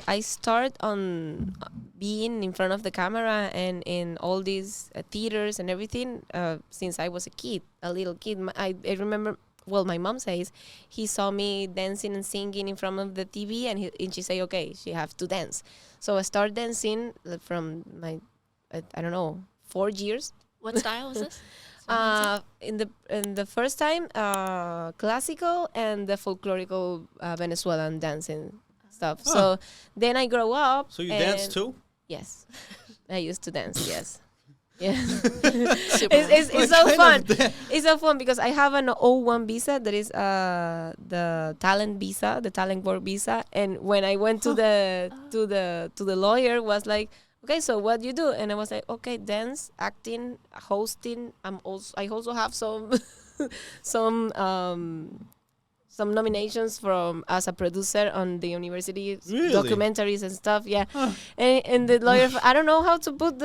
I start on being in front of the camera and in all these theaters and everything since I was a little kid. I remember, well, my mom says he saw me dancing and singing in front of the TV, and she say, okay, she have to dance. So I start dancing from my, I don't know, 4 years. What style was this? In the first time, classical and the folklorical Venezuelan dancing stuff. Oh. So then I grow up. So you dance too? Yes, I used to dance. Yes, yeah. Super. It's so fun. It's so fun because I have an O1 visa, that is the talent visa, the talent work visa. And when I went to the lawyer, was like, okay, so what do you do? And I was like, okay, dance, acting, hosting. I also have some some nominations from as a producer on the university documentaries and stuff. Yeah, and the lawyer, I don't know how to put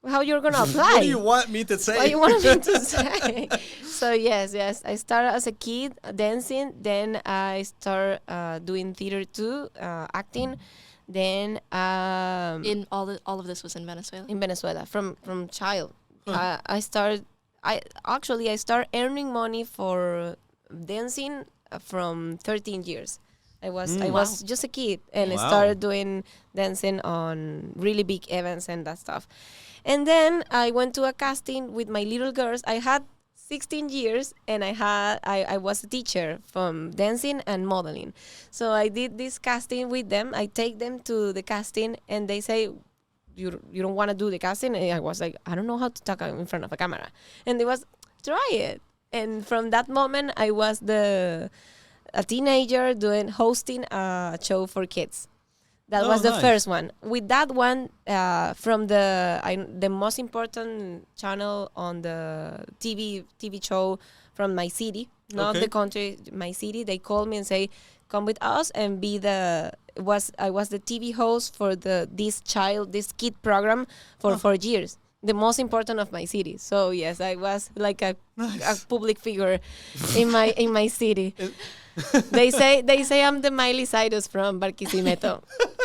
how you're gonna apply. What do you want me to say? What you want me to say? So yes, I started as a kid dancing. Then I start doing theater too, acting. Then In all of this was in Venezuela. in Venezuela from child. I start earning money for dancing from 13 years. I was just a kid, and I started doing dancing on really big events and that stuff. And then I went to a casting with my little girls. I had 16 years, and I was a teacher from dancing and modeling. So I did this casting with them. I take them to the casting, and they say, you don't want to do the casting? And I was like, I don't know how to talk in front of a camera. And they was, try it. And from that moment, I was a teenager hosting a show for kids. That was the first one. With that one, from the most important channel on the TV show from my city, not the country, my city. They called me and say, "Come with us and be I was the TV host for this kid program for 4 years. The most important of my city. So yes, I was like a public figure in my city. They say I'm the Miley Cyrus from Barquisimeto.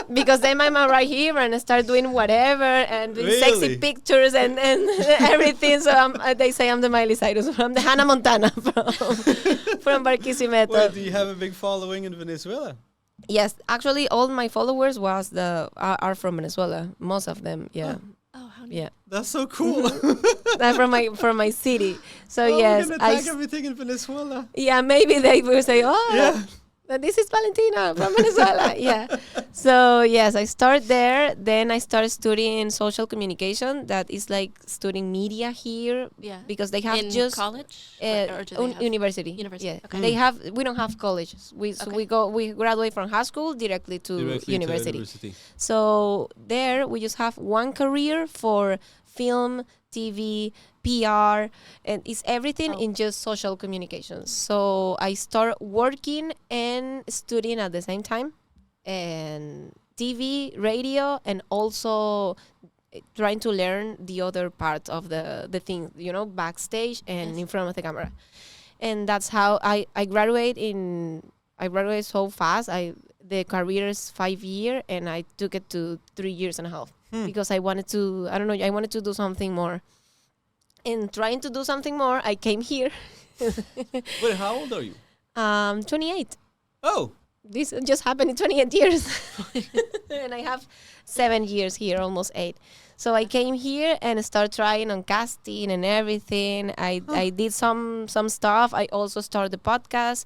Because then I'm right here and I start doing whatever and doing sexy pictures and everything. So they say I'm the Miley Cyrus from the Hannah Montana from Barquisimeto. Wait, do you have a big following in Venezuela? Yes, actually, all my followers are from Venezuela. Most of them, yeah. Oh, how Yeah, That's so cool. from my city. So yes, yes, we're gonna tag everything in Venezuela. yeah, maybe they will say, oh, Yeah. this is Valentina from Venezuela. Yeah. So yes, I start there. Then I started studying social communication. That is like studying media here. Yeah. Because they have in just college or do they have university. University, Yeah. okay. We don't have colleges. We graduate from high school directly to university. So there we just have one career for film, TV, PR, and it's everything in just social communications. So I start working and studying at the same time, and TV, radio, and also trying to learn the other part of the thing, backstage and in front of the camera. And that's how I graduated so fast. The career is 5 years, and I took it to 3 years and a half because I wanted to do something more. In trying to do something more, I came here. Wait, how old are you? 28. Oh. This just happened in 28 years. And I have 7 years here, almost 8. So I came here and started trying on casting and everything. I did some stuff. I also started the podcast.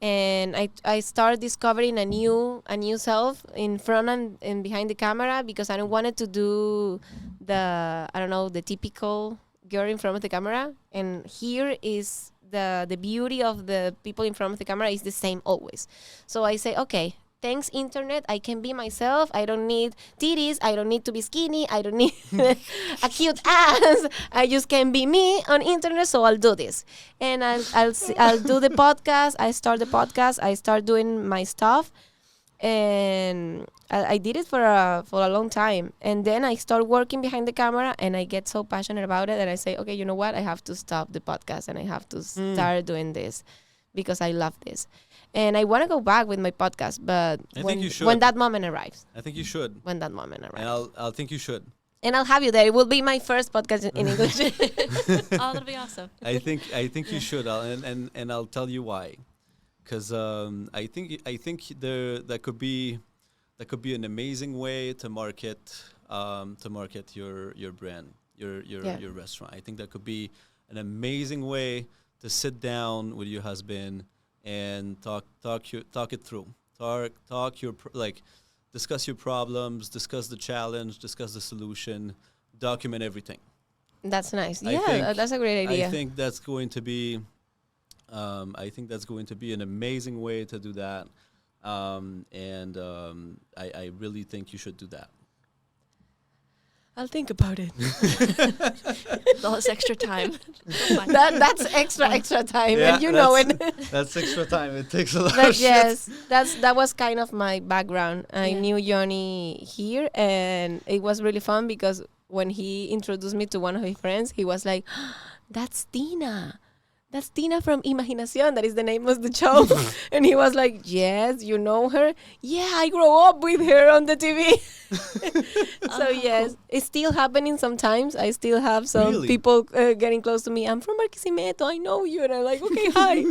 And I started discovering a new self in front and behind the camera, because I don't wanted to do the typical girl in front of the camera. And here is the beauty of the people in front of the camera is the same always. So I say, okay, thanks internet, I can be myself. I don't need titties. I don't need to be skinny. I don't need a cute ass. I just can be me on internet. So I'll do this, and I'll do the podcast. I start the podcast. I start doing my stuff, and I did it for a long time. And then I start working behind the camera, and I get so passionate about it that I say, okay, you know what? I have to stop the podcast and I have to start doing this, because I love this. And I want to go back with my podcast, but I think you should. when that moment arrives. I think you should. When that moment arrives. And I'll think you should. And I'll have you there. It will be my first podcast in English. Oh, that'll be awesome. I think you should. And I'll tell you why. Because I think that could be an amazing way to market your brand, your restaurant. I think that could be an amazing way to sit down with your husband and talk it through. Discuss your problems, discuss the challenge, discuss the solution, document everything. That's nice. That's a great idea. I think that's going to be an amazing way to do that. I really think you should do that. I'll think about it. All this extra time. That's extra time, and you know it. That's extra time. It takes a lot But of yes, that was kind of my background. I knew Johnny here, and it was really fun because when he introduced me to one of his friends, he was like, "That's Tina. That's Tina from Imaginación. That is the name of the show." And he was like, "Yes, you know her? Yeah, I grew up with her on the TV." So yes, it's still happening sometimes. I still have some people getting close to me. "I'm from Barquisimeto. I know you." And I'm like, "Okay, hi."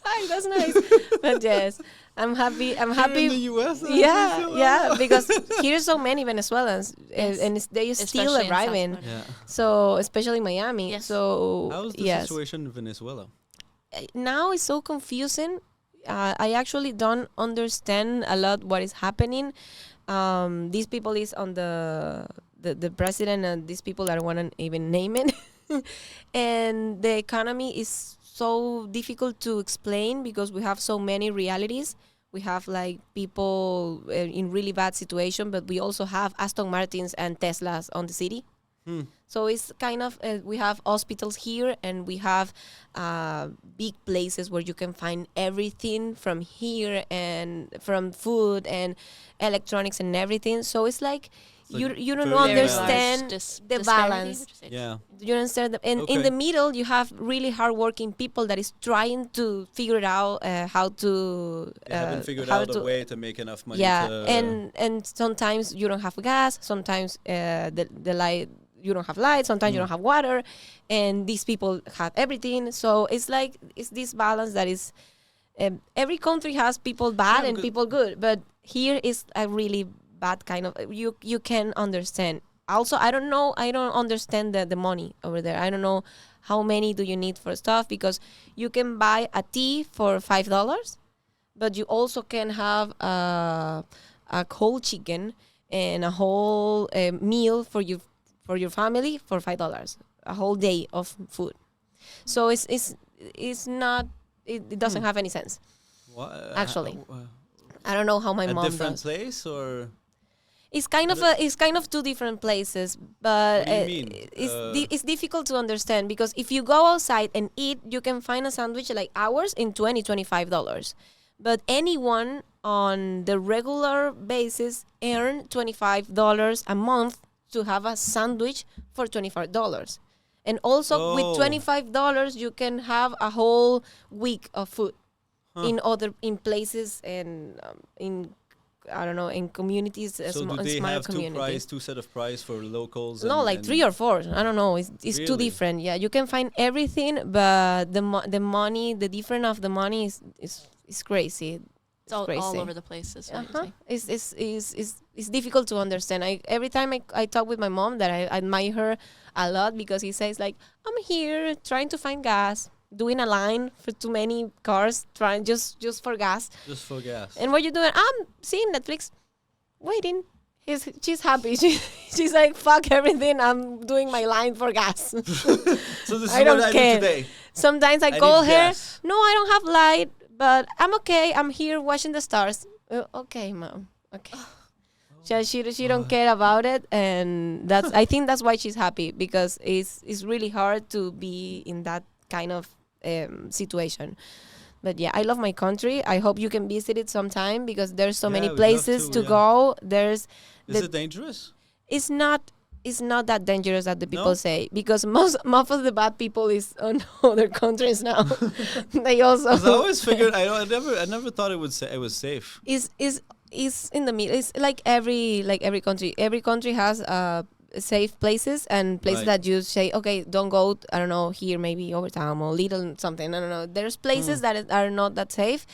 Hi, that's nice. But yes, I'm happy. I'm happy. In the US? Yeah, because here's so many Venezuelans, and they still Especially in arriving. South Florida. So especially Miami. Yes. So How's the situation in Venezuela? now it's so confusing. I actually don't understand a lot what is happening. These people is on the president, and these people I don't want to even name it. And the economy is so difficult to explain because we have so many realities. We have like people in really bad situation, but we also have Aston Martins and Teslas on the city. So it's kind of, we have hospitals here, and we have big places where you can find everything from here, and from food and electronics and everything. So it's like, you don't understand the balance. Yeah. You understand? And in the middle, you have really hardworking people that is trying to figure it out how to. They haven't figured out a way to make enough money. Yeah, and sometimes you don't have gas. Sometimes the light, you don't have light. Sometimes you don't have water, and these people have everything. So it's like it's this balance that is. Every country has people bad and people good, but here is a really bad kind of, you can understand. Also, I don't understand the money over there. I don't know how many do you need for stuff, because you can buy a tea for $5, but you also can have a whole chicken and a whole meal for your family for $5, a whole day of food. So it doesn't have any sense. Actually, I don't know how my mom does. A different place, or it's kind of two different places, but what do you mean? It's difficult to understand, because if you go outside and eat, you can find a sandwich like ours in $25. But anyone on the regular basis earn $25 a month to have a sandwich for $25. And also with $25, you can have a whole week of food in places and in, I don't know, in communities. So do they have two set of price for locals? No, like 3 or 4. I don't know. It's really? Too different. Yeah, you can find everything, but the money, the difference of the money is crazy. It's all crazy. All over the place. It's difficult to understand. Every time I talk with my mom, that I admire her a lot, because he says like, I'm here trying to find gas, doing a line for too many cars, trying just for gas. Just for gas. And what you doing? I'm seeing Netflix, waiting. She's happy. She's like, fuck everything. I'm doing my line for gas. So this is I don't care. Do today. Sometimes I call her. Gas. No, I don't have light, but I'm okay. I'm here watching the stars. Okay, mom. Okay. She don't care about it, and I think that's why she's happy, because it's really hard to be in that kind of situation. But yeah, I love my country. I hope you can visit it sometime, because there's so many places to go. Is it dangerous? It's not it's not that dangerous that the people No? say, because most of the bad people is on other countries now. They also 'Cause I always figured I never thought it was safe. is in the middle. It's like every country. Every country has safe places and places Right. that you say, okay, don't go. I don't know, here maybe over time or little something. I don't know. There's places that are not that safe,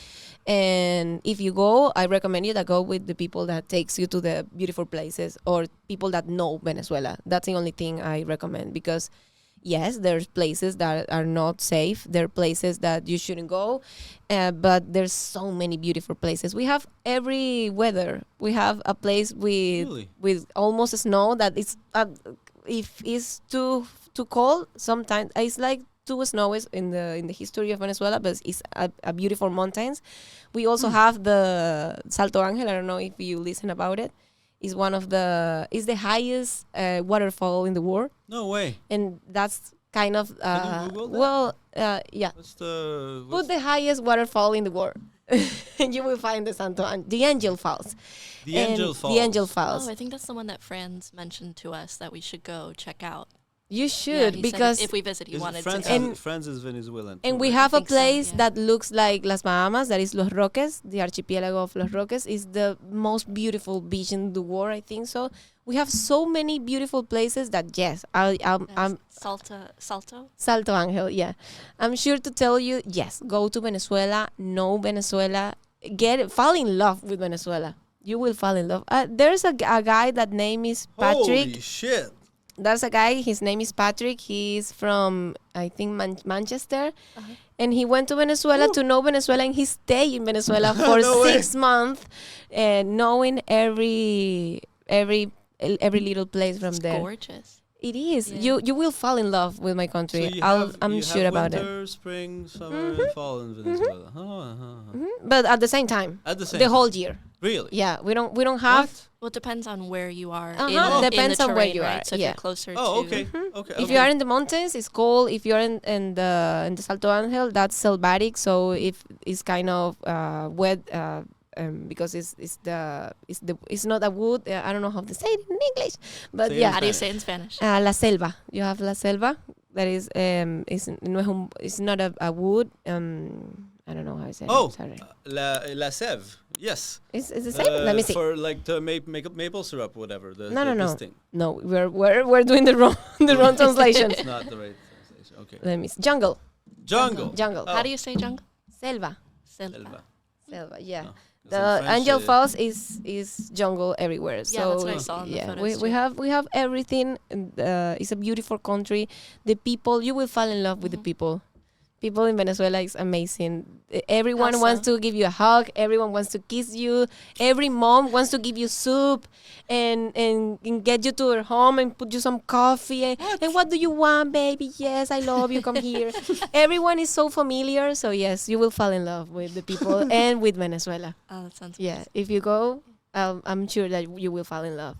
and if you go, I recommend you that go with the people that takes you to the beautiful places or people that know Venezuela. That's the only thing I recommend, because yes, there's places that are not safe. There are places that you shouldn't go, but there's so many beautiful places. We have every weather. We have a place Really? with almost snow that it's if it's too cold. Sometimes it's like too snowy in the history of Venezuela, but it's a beautiful mountains. We also have the Salto Ángel. I don't know if you listen about it. It's it's the highest waterfall in the world. No way. And that's kind of Can you Google that? yeah. What's Put the highest waterfall in the world, and you will find the Angel Falls. the Angel Falls? The Angel Falls. Oh, I think that's the one that Franz mentioned to us that we should go check out. You Yeah, should, he said because if we visit, he Is wanted France, to go. And- France is Venezuelan. and too, we right? have a think so, place yeah. that looks like Las Bahamas. That is Los Roques, the archipelago of Los Roques. Is the most beautiful beach in the world, I think so. We have so many beautiful places that yes, I'm Salto. Salto Ángel, yeah. I'm sure to tell you, yes, go to Venezuela, know Venezuela, fall in love with Venezuela. You will fall in love. There's a guy that name is Patrick. Holy shit! There's a guy, his name is Patrick. He's from, I think, Manchester. And he went to Venezuela to know Venezuela, and he stayed in Venezuela for No way. 6 months, knowing every little place from It's there. gorgeous. It is. Yeah. You will fall in love with my country. So I'm you sure have about it. winter, spring, summer, and fall in Venezuela. But at the same time, At the same the time. whole year. Really? Yeah, we don't have. What? Well, it depends on where you are. Uh-huh, in depends the on where terrain, you right? are, So if yeah. you're closer Oh, to. okay. Okay. If you are in the mountains, it's cold. If you're in the Salto Ángel, that's selvatic. So if it's kind of wet, because it's not a wood. I don't know how to say it in English, but Say it in yeah, How do you say it in Spanish? la selva. You have la selva. That is it's not a wood. I don't know how to say Oh, it. Sorry. la sève. Yes. It's the same. Let me see. For like to make up maple syrup, whatever. No. This thing. No, we're doing the wrong translation. It's not the right translation. Okay. Let me see. Jungle. Jungle. Jungle. How do you say jungle? Selva. Selva. Selva. Yeah. No. 'Cause in The French, Angel Falls is jungle everywhere. Yeah, So that's what I saw in the yeah, photos we too. have everything. And, it's a beautiful country. The people, you will fall in love with the people. People in Venezuela is amazing. Everyone How wants so? to give you a hug. Everyone wants to kiss you. Every mom wants to give you soup and get you to her home and put you some coffee. And what do you want, baby? Yes, I love you. Come here. Everyone is so familiar. So yes, you will fall in love with the people and with Venezuela. Oh, that sounds Yeah, if you go, I'm sure that you will fall in love.